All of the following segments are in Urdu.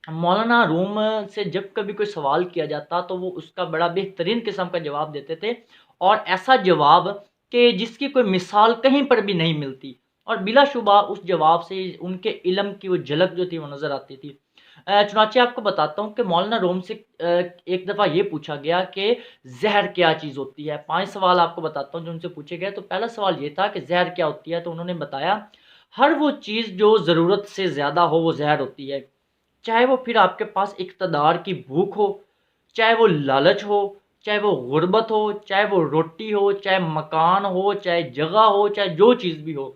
مولانا روم سے جب کبھی کوئی سوال کیا جاتا تو وہ اس کا بڑا بہترین قسم کا جواب دیتے تھے، اور ایسا جواب کہ جس کی کوئی مثال کہیں پر بھی نہیں ملتی، اور بلا شبہ اس جواب سے ان کے علم کی وہ جھلک جو تھی وہ نظر آتی تھی۔ چنانچہ آپ کو بتاتا ہوں کہ مولانا روم سے ایک دفعہ یہ پوچھا گیا کہ زہر کیا چیز ہوتی ہے۔ 5 سوال آپ کو بتاتا ہوں جو ان سے پوچھے گئے۔ تو پہلا سوال یہ تھا کہ زہر کیا ہوتی ہے، تو انہوں نے بتایا ہر وہ چیز جو ضرورت سے زیادہ ہو وہ زہر ہوتی ہے، چاہے وہ پھر آپ کے پاس اقتدار کی بھوک ہو، چاہے وہ لالچ ہو، چاہے وہ غربت ہو، چاہے وہ روٹی ہو، چاہے مکان ہو، چاہے جگہ ہو، چاہے جو چیز بھی ہو،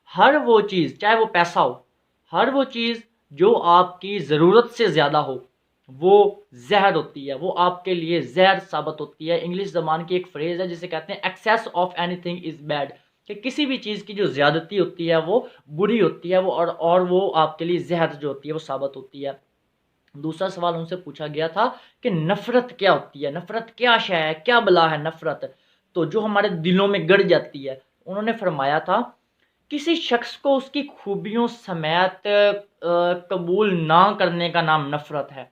ہر وہ چیز، چاہے وہ پیسہ ہو، ہر وہ چیز جو آپ کی ضرورت سے زیادہ ہو وہ زہر ہوتی ہے، وہ آپ کے لیے زہر ثابت ہوتی ہے۔ انگلش زبان کی ایک فریز ہے جسے کہتے ہیں access of any thing is bad, کہ کسی بھی چیز کی جو زیادتی ہوتی ہے وہ بری ہوتی ہے، وہ اور وہ آپ کے لیے زہر جو ہوتی ہے وہ ثابت ہوتی ہے۔ دوسرا سوال ان سے پوچھا گیا تھا کہ نفرت کیا ہوتی ہے، نفرت کیا شے ہے، کیا بلا ہے نفرت، تو جو ہمارے دلوں میں گڑ جاتی ہے۔ انہوں نے فرمایا تھا کسی شخص کو اس کی خوبیوں سمیت قبول نہ کرنے کا نام نفرت ہے۔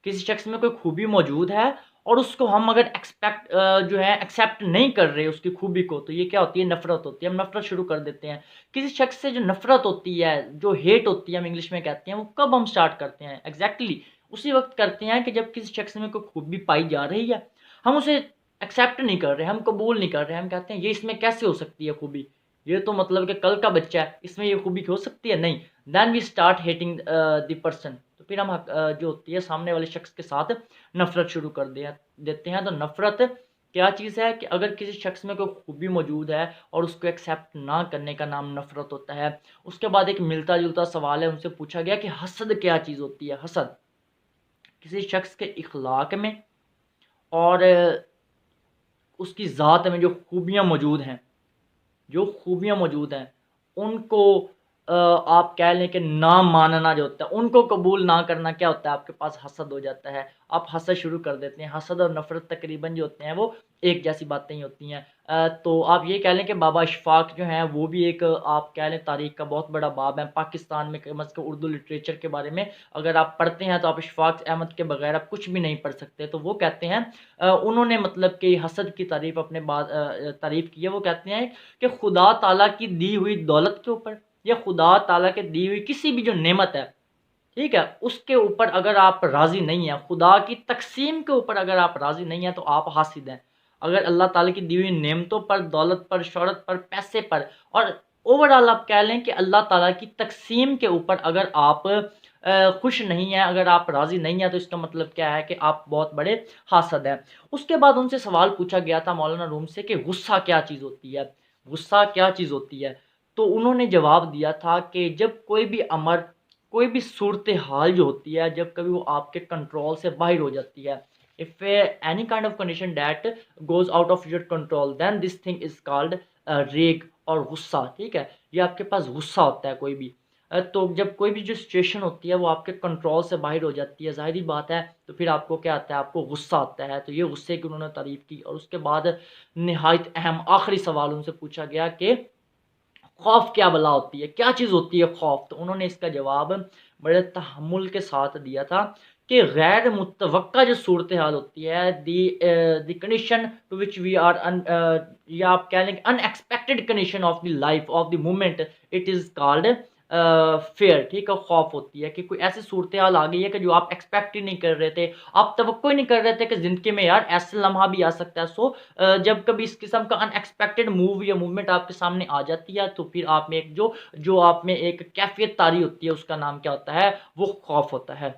کسی شخص میں کوئی خوبی موجود ہے اور اس کو ہم اگر ایکسیپٹ نہیں کر رہے اس کی خوبی کو، تو یہ کیا ہوتی ہے؟ نفرت ہوتی ہے۔ ہم نفرت شروع کر دیتے ہیں کسی شخص سے۔ جو نفرت ہوتی ہے، جو ہیٹ ہوتی ہے ہم انگلش میں کہتے ہیں، وہ کب ہم سٹارٹ کرتے ہیں؟ ایگزیکٹلی اسی وقت کرتے ہیں کہ جب کسی شخص میں کوئی خوبی پائی جا رہی ہے، ہم اسے ایکسیپٹ نہیں کر رہے، ہم قبول نہیں کر رہے، ہم کہتے ہیں یہ اس میں کیسے ہو سکتی ہے خوبی، یہ تو مطلب کہ کل کا بچہ ہے، اس میں یہ خوبی ہو سکتی ہے؟ نہیں، then we start hating the person, تو پھر ہم جو ہوتی ہے سامنے والے شخص کے ساتھ نفرت شروع کر دیتے ہیں۔ تو نفرت کیا چیز ہے کہ اگر کسی شخص میں کوئی خوبی موجود ہے اور اس کو ایکسیپٹ نہ کرنے کا نام نفرت ہوتا ہے۔ اس کے بعد ایک ملتا جلتا سوال ہے، ان سے پوچھا گیا کہ حسد کیا چیز ہوتی ہے؟ حسد کسی شخص کے اخلاق میں اور اس کی ذات میں جو خوبیاں موجود ہیں، ان کو آپ کہہ لیں کہ نہ ماننا جو ہوتا ہے، ان کو قبول نہ کرنا کیا ہوتا ہے؟ آپ کے پاس حسد ہو جاتا ہے، آپ حسد شروع کر دیتے ہیں۔ حسد اور نفرت تقریباً جو ہوتے ہیں وہ ایک جیسی باتیں ہی ہوتی ہیں۔ تو آپ یہ کہہ لیں کہ بابا اشفاق جو ہیں وہ بھی ایک آپ کہہ لیں تاریخ کا بہت بڑا باب ہے پاکستان میں، کم از کم اردو لٹریچر کے بارے میں اگر آپ پڑھتے ہیں تو آپ اشفاق احمد کے بغیر آپ کچھ بھی نہیں پڑھ سکتے۔ تو وہ کہتے ہیں انہوں نے مطلب کہ حسد کی تعریف اپنے بعد تعریف کی ہے۔ وہ کہتے ہیں کہ خدا تعالیٰ کی دی ہوئی دولت کے اوپر یا خدا تعالیٰ کے دی ہوئی کسی بھی جو نعمت ہے، ٹھیک ہے، اس کے اوپر اگر آپ راضی نہیں ہیں، خدا کی تقسیم کے اوپر اگر آپ راضی نہیں ہیں تو آپ حاسد ہیں۔ اگر اللہ تعالیٰ کی دی ہوئی نعمتوں پر، دولت پر، شہرت پر، پیسے پر، اور اوورآل آپ کہہ لیں کہ اللہ تعالیٰ کی تقسیم کے اوپر اگر آپ خوش نہیں ہیں، اگر آپ راضی نہیں ہیں، تو اس کا مطلب کیا ہے کہ آپ بہت بڑے حاسد ہیں۔ اس کے بعد ان سے سوال پوچھا گیا تھا مولانا روم سے کہ غصہ کیا چیز ہوتی ہے، غصہ کیا چیز ہوتی ہے؟ تو انہوں نے جواب دیا تھا کہ جب کوئی بھی امر، کوئی بھی صورتحال جو ہوتی ہے، جب کبھی وہ آپ کے کنٹرول سے باہر ہو جاتی ہے، if any kind of condition that goes out of your control then this thing is called ریگ اور غصہ، ٹھیک ہے، یہ آپ کے پاس غصہ ہوتا ہے کوئی بھی۔ تو جب کوئی بھی جو سچویشن ہوتی ہے وہ آپ کے کنٹرول سے باہر ہو جاتی ہے، ظاہری بات ہے، تو پھر آپ کو کیا آتا ہے؟ آپ کو غصہ آتا ہے۔ تو یہ غصے کی انہوں نے تعریف کی۔ اور اس کے بعد نہایت اہم آخری سوال ان سے پوچھا گیا کہ خوف کیا بلا ہوتی ہے، کیا چیز ہوتی ہے خوف؟ تو انہوں نے اس کا جواب بڑے تحمل کے ساتھ دیا تھا کہ غیر متوقع جو صورتحال ہوتی ہے، the condition to which we are, یا آپ کہہ لیں کہ unexpected condition of the life of the moment, it is called fear, ٹھیک ہے، خوف ہوتی ہے کہ کوئی ایسی صورتحال آ گئی ہے کہ جو آپ ایکسپیکٹ ہی نہیں کر رہے تھے، آپ توقع ہی نہیں کر رہے تھے کہ زندگی میں یار ایسا لمحہ بھی آ سکتا ہے۔ سو جب کبھی اس قسم کا ان ایکسپیکٹڈ موو یا موومنٹ آپ کے سامنے آ جاتی ہے تو پھر آپ میں ایک جو آپ میں ایک کیفیت طاری ہوتی ہے، اس کا نام کیا ہوتا ہے؟ وہ خوف ہوتا ہے۔